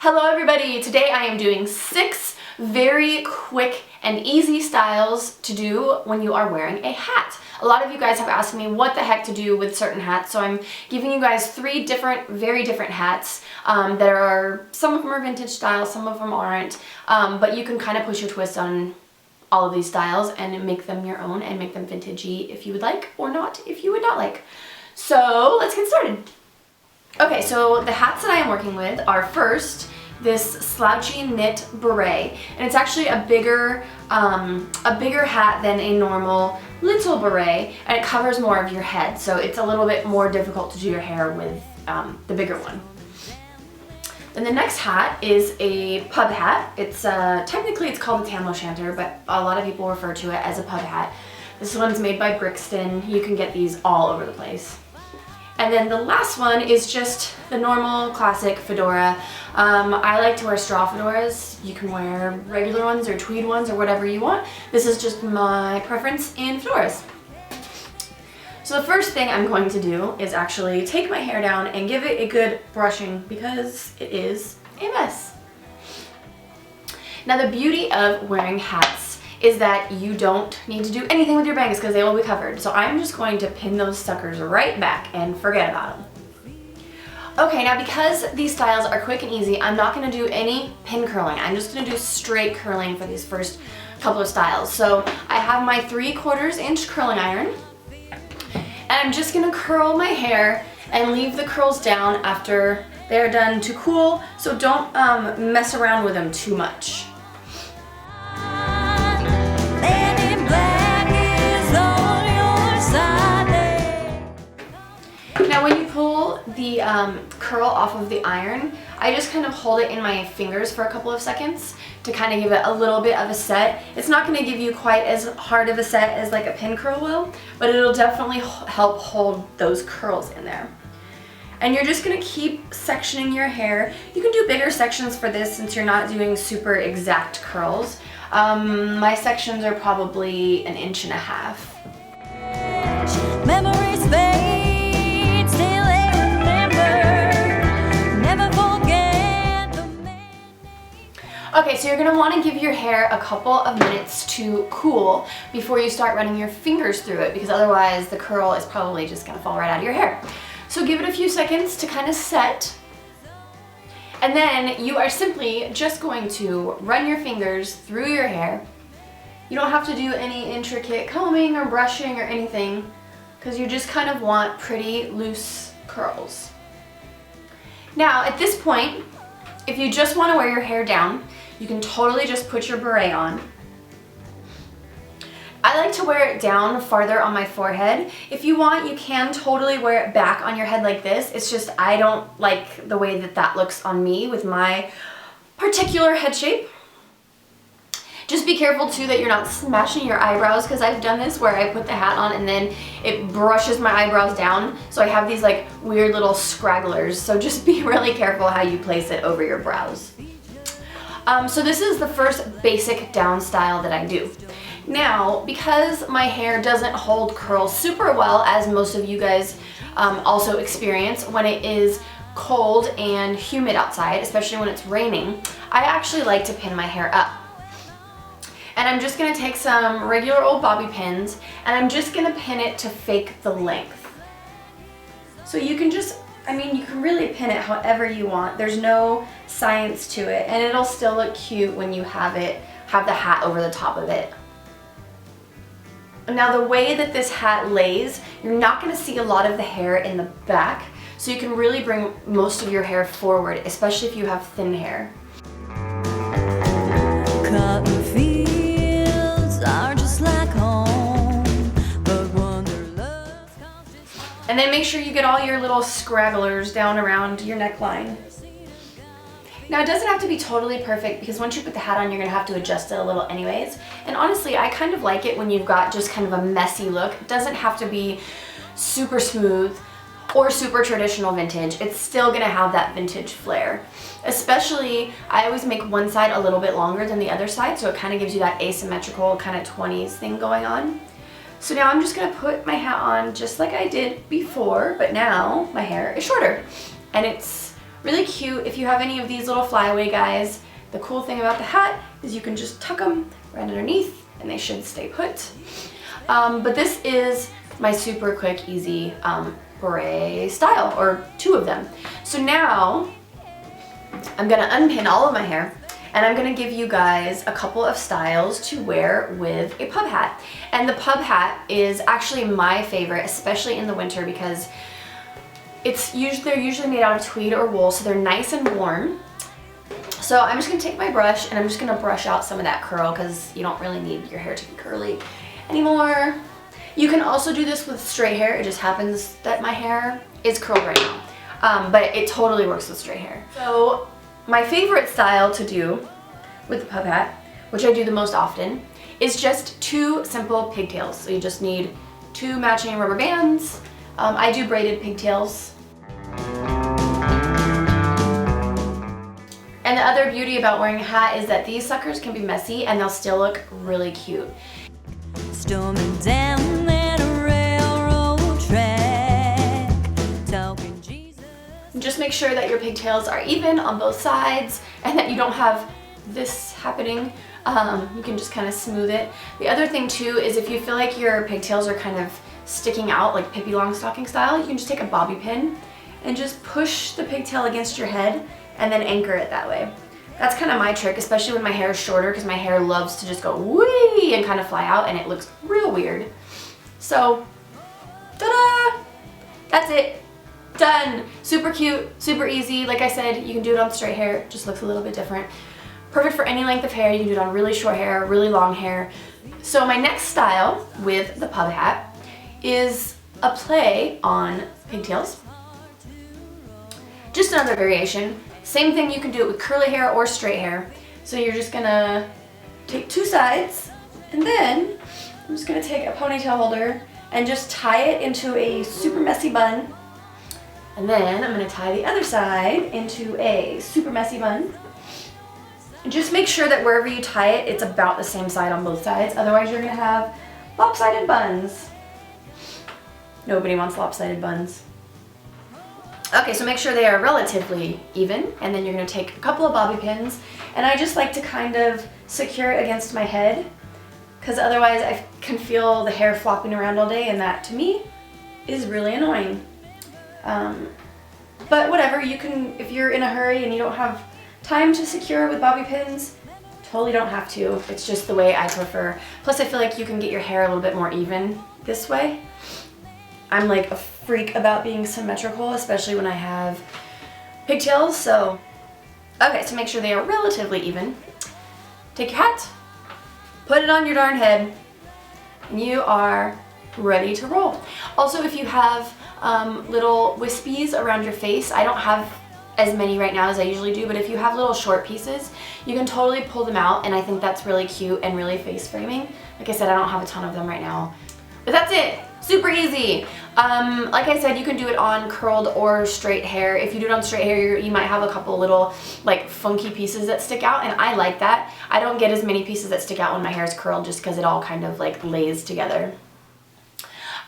Hello everybody! Today I am doing 6 very quick and easy styles to do when you are wearing a hat. A lot of you guys have asked me what the heck to do with certain hats, so I'm giving you guys 3 very different hats that are, some of them are vintage style, some of them aren't, but you can kind of push your twist on all of these styles and make them your own and make them vintagey if you would like, or not if you would not like. So let's get started. Okay, so the hats that I am working with are first this slouchy knit beret, and it's actually a bigger hat than a normal little beret, and it covers more of your head, so it's a little bit more difficult to do your hair with the bigger one. Then the next hat is a pub hat. It's technically it's called a tam o'shanter, but a lot of people refer to it as a pub hat. This one's made by Brixton. You can get these all over the place. And then the last one is just the normal classic fedora. I like to wear straw fedoras. You can wear regular ones or tweed ones or whatever you want. This is just my preference in fedoras. So the first thing I'm going to do is actually take my hair down and give it a good brushing because it is a mess. Now the beauty of wearing hats is that you don't need to do anything with your bangs because they will be covered. So I'm just going to pin those suckers right back and forget about them. Okay, now because these styles are quick and easy, I'm not going to do any pin curling. I'm just going to do straight curling for these first couple of styles. So I have my 3/4 inch curling iron, and I'm just going to curl my hair and leave the curls down after they're done to cool, so don't mess around with them too much. Now when you pull the curl off of the iron, I just kind of hold it in my fingers for a couple of seconds to kind of give it a little bit of a set. It's not going to give you quite as hard of a set as like a pin curl will, but it'll definitely help hold those curls in there. And you're just going to keep sectioning your hair. You can do bigger sections for this since you're not doing super exact curls. My sections are probably 1.5 inches. Memories fade, still I remember, never forget the man. Okay, so you're going to want to give your hair a couple of minutes to cool before you start running your fingers through it, because otherwise the curl is probably just going to fall right out of your hair. So give it a few seconds to kind of set. And then you are simply just going to run your fingers through your hair. You don't have to do any intricate combing or brushing or anything, because you just kind of want pretty loose curls. Now at this point, if you just want to wear your hair down, you can totally just put your beret on. I like to wear it down farther on my forehead. If you want, you can totally wear it back on your head like this. It's just I don't like the way that that looks on me with my particular head shape. Just be careful too that you're not smashing your eyebrows, because I've done this where I put the hat on and then it brushes my eyebrows down. So I have these like weird little scragglers. So just be really careful how you place it over your brows. So this is the first basic down style that I do. Now, because my hair doesn't hold curls super well, as most of you guys also experience when it is cold and humid outside, especially when it's raining, I actually like to pin my hair up. And I'm just going to take some regular old bobby pins, and I'm just going to pin it to fake the length. So you can just, you can really pin it however you want. There's no science to it, and it'll still look cute when you have the hat over the top of it. Now the way that this hat lays, you're not going to see a lot of the hair in the back, so you can really bring most of your hair forward, especially if you have thin hair. Cotton fields are just like home, but wanderlust comes. And then make sure you get all your little scragglers down around your neckline. Now it doesn't have to be totally perfect, because once you put the hat on, you're going to have to adjust it a little anyways. And honestly, I kind of like it when you've got just kind of a messy look. It doesn't have to be super smooth or super traditional vintage. It's still going to have that vintage flair. Especially, I always make one side a little bit longer than the other side, so it kind of gives you that asymmetrical kind of 20s thing going on. So now I'm just going to put my hat on just like I did before, but now my hair is shorter. And it's Really cute. If you have any of these little flyaway guys, the cool thing about the hat is you can just tuck them right underneath and they should stay put. But this is my super quick, easy beret style, or two of them. So now I'm gonna unpin all of my hair and I'm gonna give you guys a couple of styles to wear with a pub hat. And the pub hat is actually my favorite, especially in the winter, because they're usually made out of tweed or wool, so they're nice and warm. So I'm just gonna take my brush and I'm just gonna brush out some of that curl, because you don't really need your hair to be curly anymore. You can also do this with straight hair. It just happens that my hair is curled right now, but it totally works with straight hair. So my favorite style to do with the pub hat, which I do the most often, is just two simple pigtails. So you just need two matching rubber bands. I do braided pigtails. And the other beauty about wearing a hat is that these suckers can be messy and they'll still look really cute. Storming down that railroad track, talking Jesus. Just make sure that your pigtails are even on both sides and that you don't have this happening. You can just kind of smooth it. The other thing too is if you feel like your pigtails are kind of sticking out like Pippi Longstocking style, you can just take a bobby pin and just push the pigtail against your head and then anchor it that way. That's kind of my trick, especially when my hair is shorter, because my hair loves to just go whee and kind of fly out and it looks real weird. So, ta-da! That's it. Done. Super cute, super easy. Like I said, you can do it on straight hair. It just looks a little bit different. Perfect for any length of hair. You can do it on really short hair, really long hair. So my next style with the pub hat is a play on pigtails. Just another variation. Same thing, you can do it with curly hair or straight hair. So you're just gonna take two sides, and then I'm just gonna take a ponytail holder and just tie it into a super messy bun. And then I'm gonna tie the other side into a super messy bun. And just make sure that wherever you tie it, it's about the same side on both sides. Otherwise you're gonna have lopsided buns. Nobody wants lopsided buns. Okay, so make sure they are relatively even, and then you're gonna take a couple of bobby pins, and I just like to kind of secure it against my head, because otherwise I can feel the hair flopping around all day, and that to me is really annoying. But whatever, you can, if you're in a hurry and you don't have time to secure with bobby pins, totally don't have to. It's just the way I prefer. Plus I feel like you can get your hair a little bit more even this way. I'm like a freak about being symmetrical, especially when I have pigtails, so. Okay, so make sure they are relatively even. Take your hat, put it on your darn head, and you are ready to roll. Also, if you have little wispies around your face, I don't have as many right now as I usually do, but if you have little short pieces, you can totally pull them out, and I think that's really cute and really face framing. Like I said, I don't have a ton of them right now. But that's it. Super easy. Like I said, you can do it on curled or straight hair. If you do it on straight hair, you might have a couple little like funky pieces that stick out, and I like that. I don't get as many pieces that stick out when my hair is curled just because it all kind of like lays together.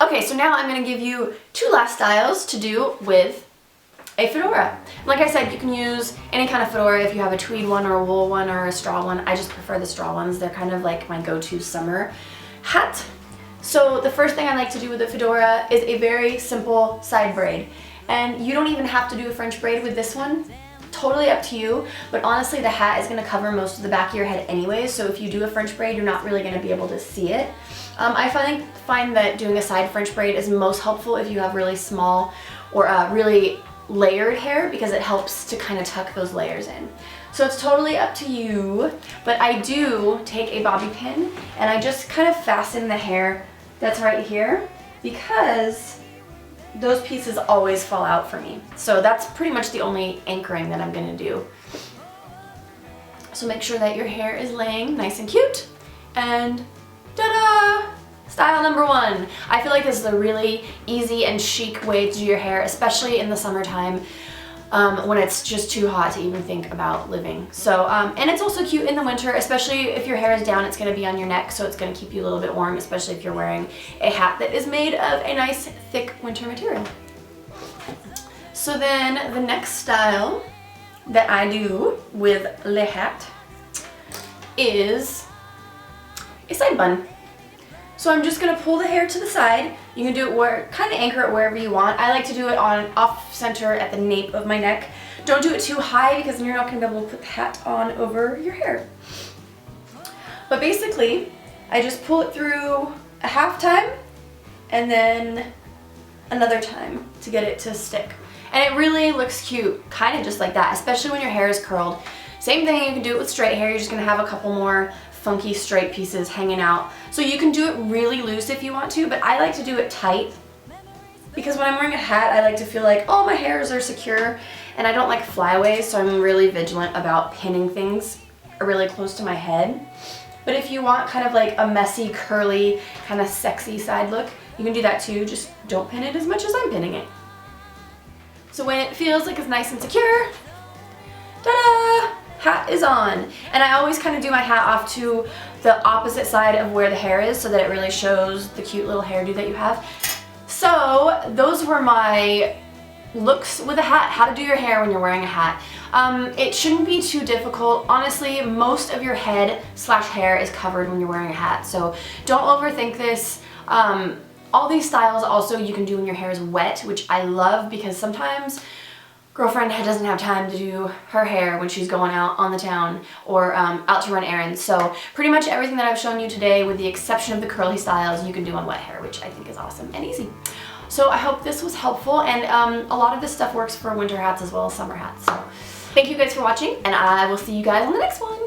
Okay, so now I'm going to give you two last styles to do with a fedora. Like I said, you can use any kind of fedora if you have a tweed one or a wool one or a straw one. I just prefer the straw ones. They're kind of like my go-to summer hat. So the first thing I like to do with a fedora is a very simple side braid. And you don't even have to do a French braid with this one. Totally up to you, but honestly the hat is going to cover most of the back of your head anyways, so if you do a French braid, you're not really going to be able to see it. I find that doing a side French braid is most helpful if you have really small or really layered hair, because it helps to kind of tuck those layers in. So it's totally up to you, but I do take a bobby pin and I just kind of fasten the hair that's right here, because those pieces always fall out for me. So that's pretty much the only anchoring that I'm going to do. So make sure that your hair is laying nice and cute, and ta-da! Style number one. I feel like this is a really easy and chic way to do your hair, especially in the summertime when it's just too hot to even think about living. So, and it's also cute in the winter, especially if your hair is down, it's going to be on your neck, so it's going to keep you a little bit warm, especially if you're wearing a hat that is made of a nice thick winter material. So then the next style that I do with le hat is a side bun. So I'm just gonna pull the hair to the side. You can do it where, kind of anchor it wherever you want. I like to do it on off center at the nape of my neck. Don't do it too high because then you're not gonna be able to put the hat on over your hair. But basically, I just pull it through a half time and then another time to get it to stick. And it really looks cute, kind of just like that, especially when your hair is curled. Same thing, you can do it with straight hair. You're just gonna have a couple more funky straight pieces hanging out. So you can do it really loose if you want to, but I like to do it tight because when I'm wearing a hat, I like to feel like, oh, my hairs are secure, and I don't like flyaways, so I'm really vigilant about pinning things really close to my head. But if you want kind of like a messy, curly, kind of sexy side look, you can do that too, just don't pin it as much as I'm pinning it. So when it feels like it's nice and secure, ta-da! Hat is on. And I always kind of do my hat off to the opposite side of where the hair is so that it really shows the cute little hairdo that you have. So those were my looks with a hat, how to do your hair when you're wearing a hat. It shouldn't be too difficult. Honestly, most of your head slash hair is covered when you're wearing a hat, so don't overthink this. All these styles also you can do when your hair is wet, which I love because sometimes girlfriend doesn't have time to do her hair when she's going out on the town or out to run errands. So pretty much everything that I've shown you today, with the exception of the curly styles, you can do on wet hair, which I think is awesome and easy. So I hope this was helpful, and a lot of this stuff works for winter hats as well as summer hats. So thank you guys for watching, and I will see you guys on the next one.